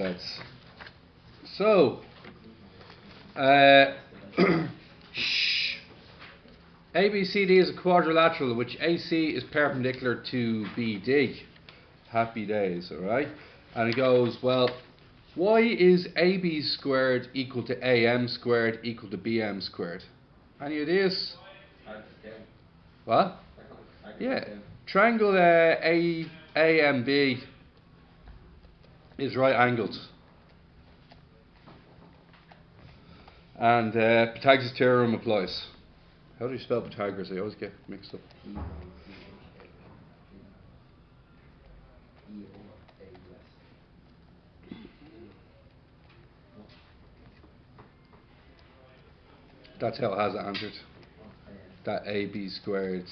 lads. So, ABCD is a quadrilateral which AC is perpendicular to BD. Happy days, alright? And it goes, well, why is AB squared equal to AM squared equal to BM squared? Any ideas? What? Yeah. Triangle AMB is right angled. And Pythagoras' theorem applies. How do you spell Pythagoras? I always get mixed up. That's how it has it answered. That AB squared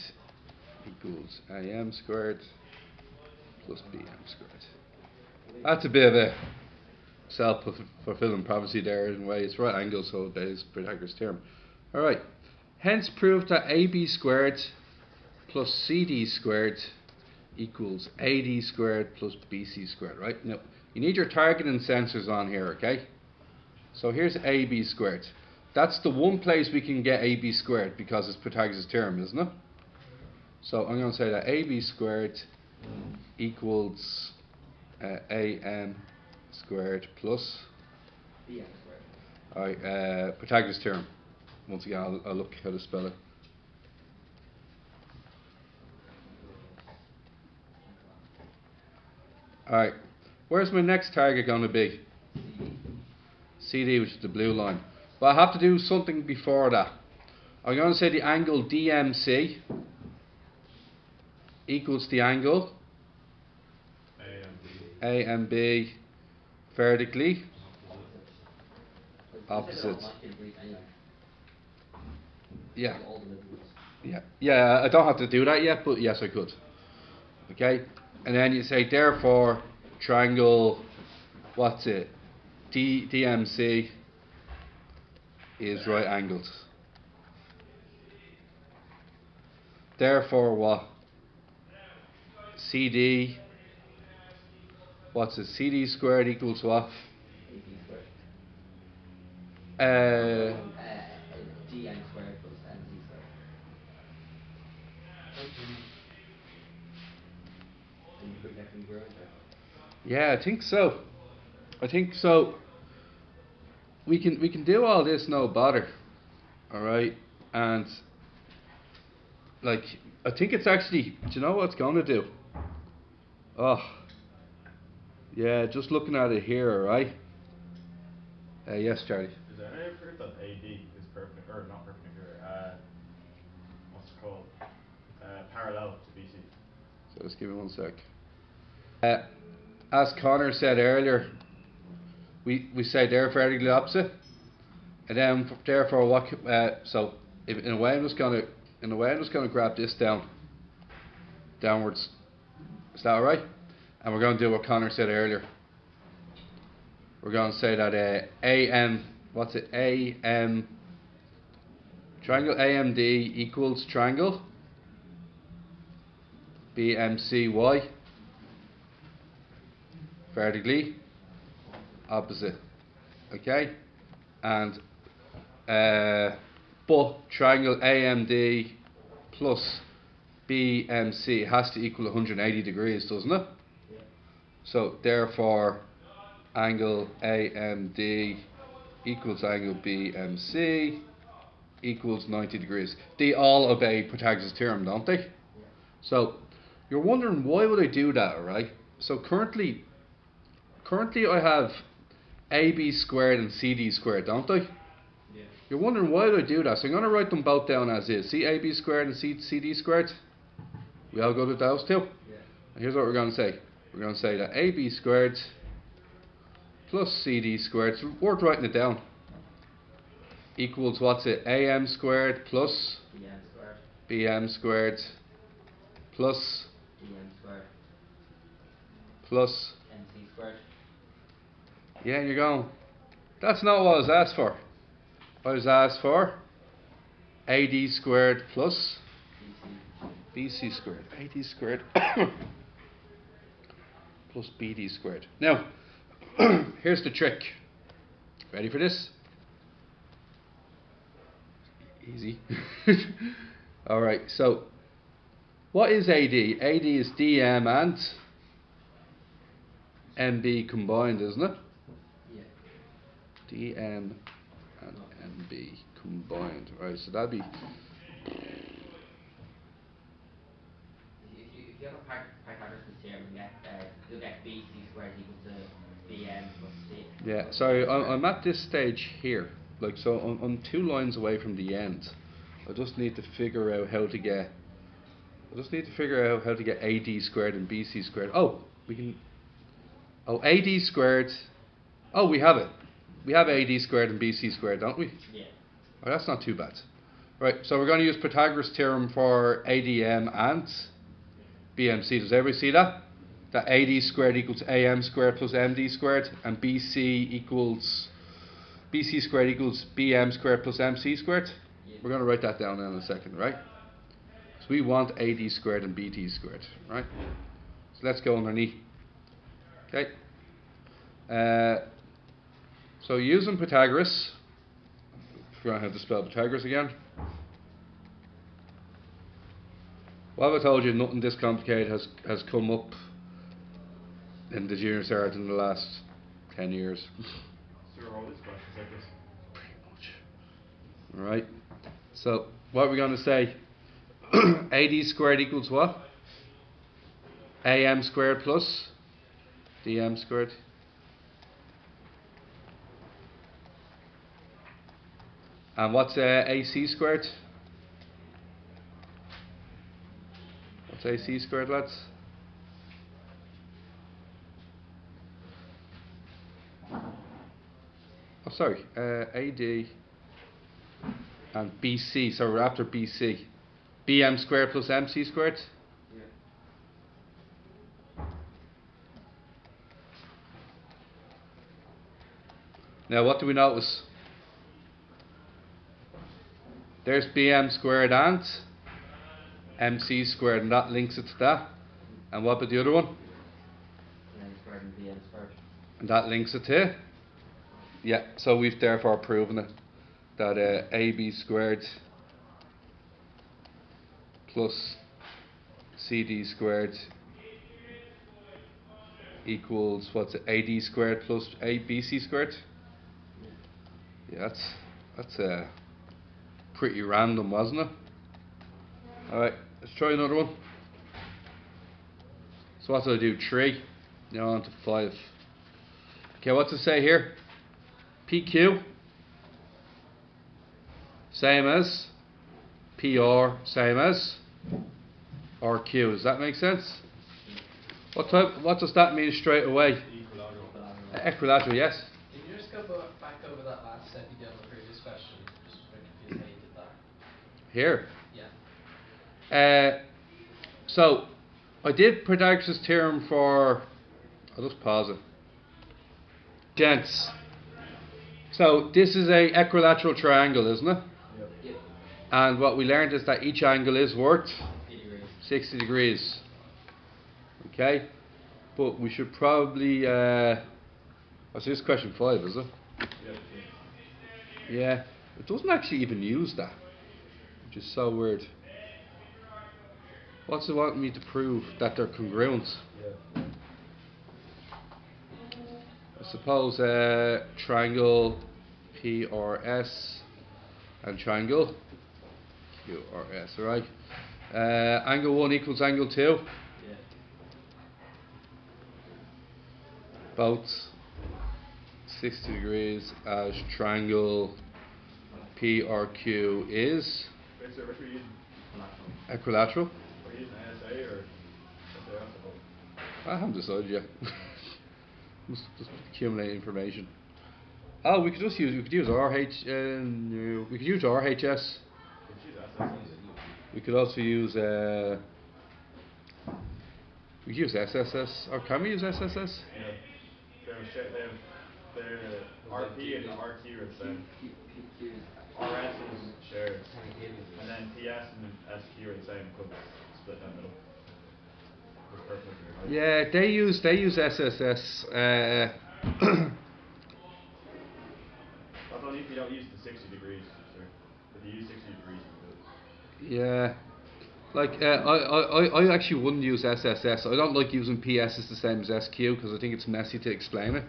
equals AM squared plus BM squared. That's a bit of a self-fulfilling prophecy there in a way. It's right angle, so it obeys Pythagoras' theorem. Alright. Hence prove that AB squared plus CD squared equals AD squared plus BC squared, right? Now, you need your targeting sensors on here, okay? So here's AB squared. That's the one place we can get AB squared because it's Pythagoras' theorem, isn't it? So I'm going to say that AB squared equals AM squared plus BM squared. Alright, Pythagoras' theorem. Once again, I'll look how to spell it. Alright, where's my next target going to be? CD, which is the blue line. But I have to do something before that. I'm going to say the angle DMC equals the angle AMB vertically opposite. Yeah. Yeah, I don't have to do that yet, but yes, I could. Okay, and then you say therefore triangle, what's it? DMC is right angled. Therefore what? CD, what's it? CD squared equals what? DN squared plus MC squared. And you put that congruent there? Yeah, I think so. We can do all this no bother. Alright? And like I think it's actually, do you know what it's gonna do? Oh yeah, just looking at it here, right? Yes, Charlie. Is there any proof that AD is perpendicular, or not perpendicular, what's it called? Parallel to BC? So just give me one sec. As Connor said earlier, we say they're vertically opposite, and then therefore what? So if, in a way I'm just gonna grab this downwards. Is that alright? And we're going to do what Connor said earlier. We're going to say that AM, what's it? AM, triangle AMD equals triangle BMCY vertically opposite. Okay? And but triangle AMD plus BMC has to equal 180 degrees, doesn't it? Yeah. So therefore angle AMD equals angle BMC equals 90 degrees. They all obey Pythagoras' theorem, don't they? Yeah. So you're wondering why would I do that, right? So currently I have AB squared and CD squared, don't I? Yeah. You're wondering why do I do that? So I'm going to write them both down as is. See AB squared and CD squared? We all go to those two? Yeah. And here's what we're going to say. We're going to say that AB squared plus CD squared, it's worth writing it down, equals what's it? AM squared plus BM squared. BM squared plus DM squared. plus. MC squared. Yeah, and you're going, that's not what I was asked for. I was asked for AD squared plus BC squared. AD squared plus BD squared. Now, Here's the trick. Ready for this? Easy. Alright, so what is AD? AD is DM and MB combined, isn't it? Yeah. DM and MB combined. Right, so that'd be If you have a Pythagoras theorem, you'll get BC squared equal to BM plus C. yeah. plus So BM squared. I'm at this stage here. Like, so I'm 2 lines away from the end. I just need to figure out how to get. AD squared and BC squared. Oh, we can. Oh, AD squared. Oh, we have it. We have AD squared and BC squared, don't we? Yeah. Oh, that's not too bad. Right, so we're going to use Pythagoras theorem for ADM and BMC. Does everybody see that? That AD squared equals AM squared plus MD squared, and BC squared equals BM squared plus MC squared. Yeah. We're going to write that down in a second, right? So we want AD squared and BT squared, right? So let's go underneath. Okay. So using Pythagoras, we're going to have to spell Pythagoras again. What have I told you? Nothing this complicated has come up in the junior cert in the last 10 years. So are all these questions like this? Pretty much. Alright. So what are we going to say? AD squared equals what? AM squared plus DM squared. And what's AC squared? What's AC squared, lads? Oh, sorry. AD and BC. So we're after BC. BM squared plus MC squared. Yeah. Now, what do we notice? There's BM squared and MC squared, and that links it to that. And what about the other one? AM squared and BM squared. And that links it to. Yeah, so we've therefore proven it that AB squared plus CD squared equals what's it? AD squared plus ABC squared. Yeah, that's pretty random, wasn't it? All right, let's try another one. So what do I do? 3. Now on to 5. Okay, what's it say here? PQ same as PR same as RQ. Does that make sense? What does that mean straight away? Equilateral. Equilateral, yes. Can you just go back over that last step you did on the previous question? Just a bit confused how you did that. Here. Yeah. So I did Pythagoras' theorem for. I'll just pause it. Gents. So this is a equilateral triangle, isn't it? Yep. Yeah. And what we learned is that each angle is worth 80 degrees. 60 degrees. Okay? But we should probably oh, so this is question 5, is it? Yep. Yeah. It doesn't actually even use that, which is so weird. What's it want me to prove? That they're congruent. Yeah. I suppose triangle PRS and triangle QRS, alright? Angle 1 equals angle 2. Yeah. Both 60 degrees as triangle PRQ is Wait, so which are you using? Collateral. equilateral. Are you using ASA or SA? I haven't decided yet. Must just accumulate information. Oh, we could use RH. No, we could use RHS. Did you use SSS? We could also use we could use SSS, or can we use SSS? Yeah. The RP and the RQ are the same. Q is RS is shared. Thanksgiving. And then PS and SQ are the same because it's split down the middle. It's perpendicular, right? Yeah, they use SSS. That's only if you don't use the 60 degrees, sir. If you use 60 degrees, you can do it. Yeah. Like, I actually wouldn't use SSS. I don't like using PS as the same as SQ because I think it's messy to explain it.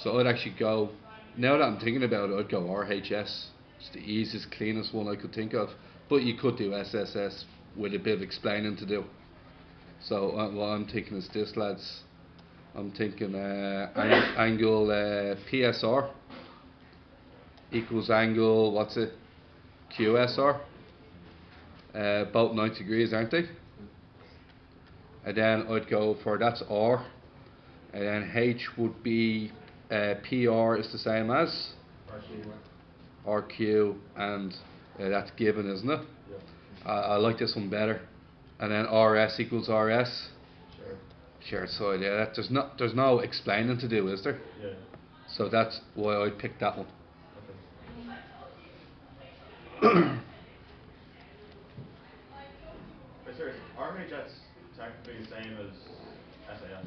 So I'd actually go, now that I'm thinking about it, I'd go RHS. It's the easiest, cleanest one I could think of. But you could do SSS with a bit of explaining to do. So what I'm thinking is this, lads. I'm thinking angle PSR equals angle, what's it? QSR. Both 90 degrees, aren't they? And then I'd go for, that's R. And then H would be PR is the same as RQ, and that's given, isn't it? Yeah. I like this one better. And then RS equals RS. Sure. Shared side, yeah. There's no explaining to do, is there? Yeah. So that's why I picked that one. Okay. But sir, is RHS technically the same as SAS?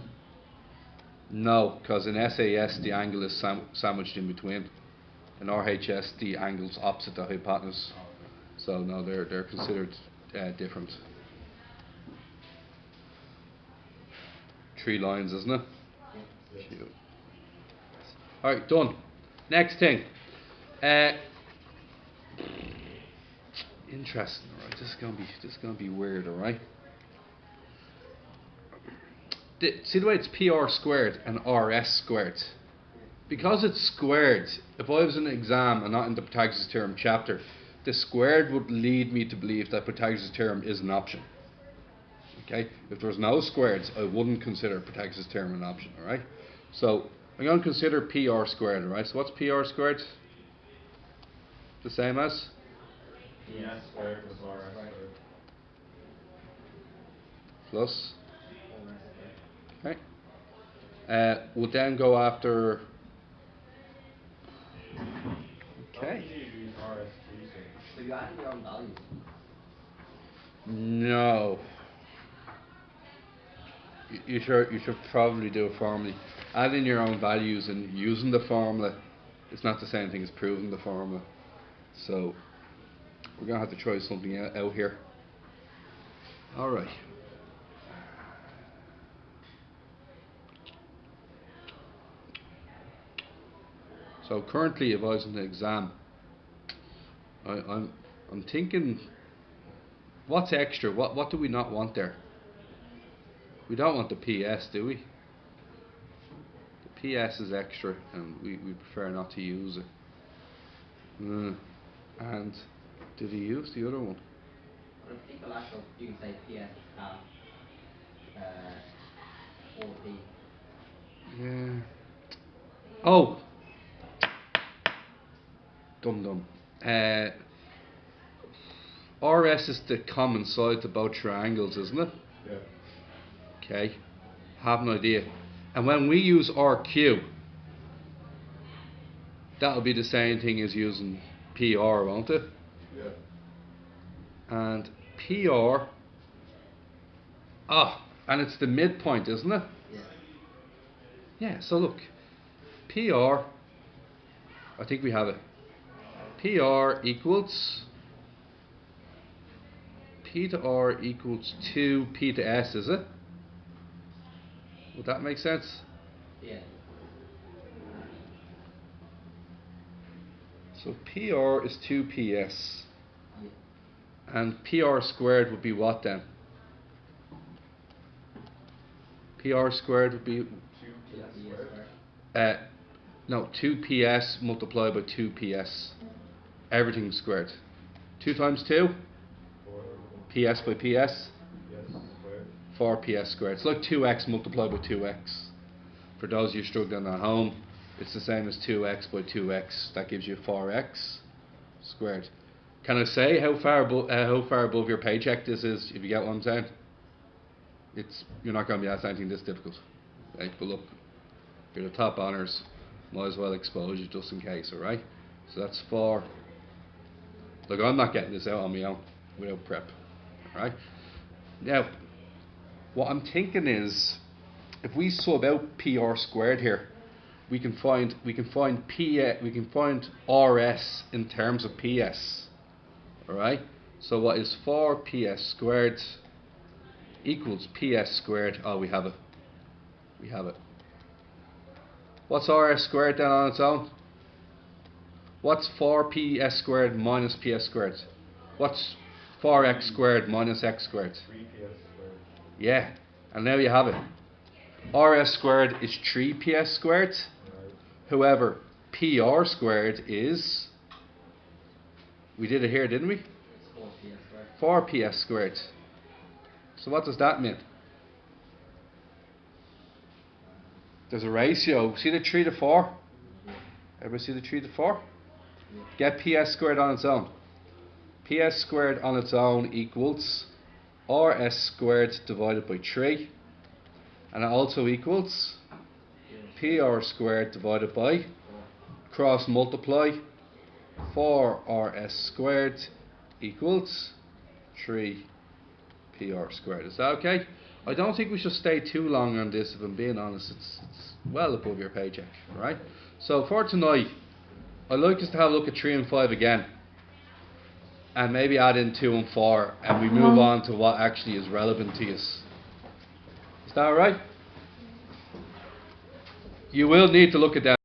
No, because in SAS the angle is sandwiched in between. In RHS the angle's opposite the hypotenuse. Oh, okay. So no, they're considered different. 3 lines, isn't it? Yeah. Cute. Alright, done. Next thing. Interesting, alright. This is gonna be weird, alright? See the way it's PR squared and RS squared? Because it's squared, if I was in an exam and not in the Pythagoras theorem chapter, the squared would lead me to believe that Pythagoras theorem is an option. Okay? If there's no squareds, I wouldn't consider Pythagoras theorem an option, alright? So I'm going to consider PR squared, alright? So what's PR squared? The same as? PS squared plus RS squared. Plus. Okay. We'll then go after. Why Okay. would you use RS3, sir? So you added your own values. No. You should probably do it formally. Adding your own values and using the formula, it's not the same thing as proving the formula. So we're gonna have to try something out here. All right. So currently, if I was in the exam, I'm thinking, what's extra? What do we not want there? We don't want the PS, do we? The PS is extra, and we prefer not to use it. And did he use the other one? But if equal actual, you can say PS half 4P. Yeah. Oh. Dum. RS is the common side to both triangles, isn't it? Yeah. Okay. Have an idea. And when we use RQ, that'll be the same thing as using PR, won't it? Yeah. And PR. And it's the midpoint, isn't it? Yeah. Yeah, so look. PR. I think we have it. PR equals. P to R equals 2 P to S, is it? Would that make sense? Yeah. So PR is 2 PS. Yeah. And PR squared would be what then? PR squared would be 2 PS squared. no, 2 PS multiplied by 2 PS. Everything squared. 2 times 2? 4 PS by PS? PS squared. 4 PS squared. It's like 2x multiplied by 2x. For those of you struggling at home, it's the same as 2x by 2x. That gives you 4x squared. Can I say how far above your paycheck this is, if you get what I'm saying? You're not going to be asked anything this difficult. Right? But look, you're the top honours. Might as well expose you just in case, alright? So that's 4. Look, I'm not getting this out on my own without prep. Alright? Now, what I'm thinking is, if we sub out PR squared here, we can find RS in terms of PS. Alright? So what is 4PS squared equals PS squared? Oh, we have it. We have it. What's RS squared then on its own? What's 4PS squared minus PS squared? What's 4x squared minus x squared? 3PS squared. Yeah, and now you have it. RS squared is 3PS squared. Right. However, PR squared is, we did it here, didn't we? It's 4 PS squared. 4PS squared. So what does that mean? There's a ratio. See the 3 to 4? Everybody see the 3 to 4? Get PS squared on its own. PS squared on its own equals RS squared divided by 3. And it also equals PR squared divided by, cross multiply, 4RS squared equals 3 PR squared. Is that okay? I don't think we should stay too long on this, if I'm being honest. It's well above your paycheck, right? So for tonight, I'd like us to have a look at 3 and 5 again, and maybe add in 2 and 4, and we move on to what actually is relevant to us. Is that alright? You will need to look at that.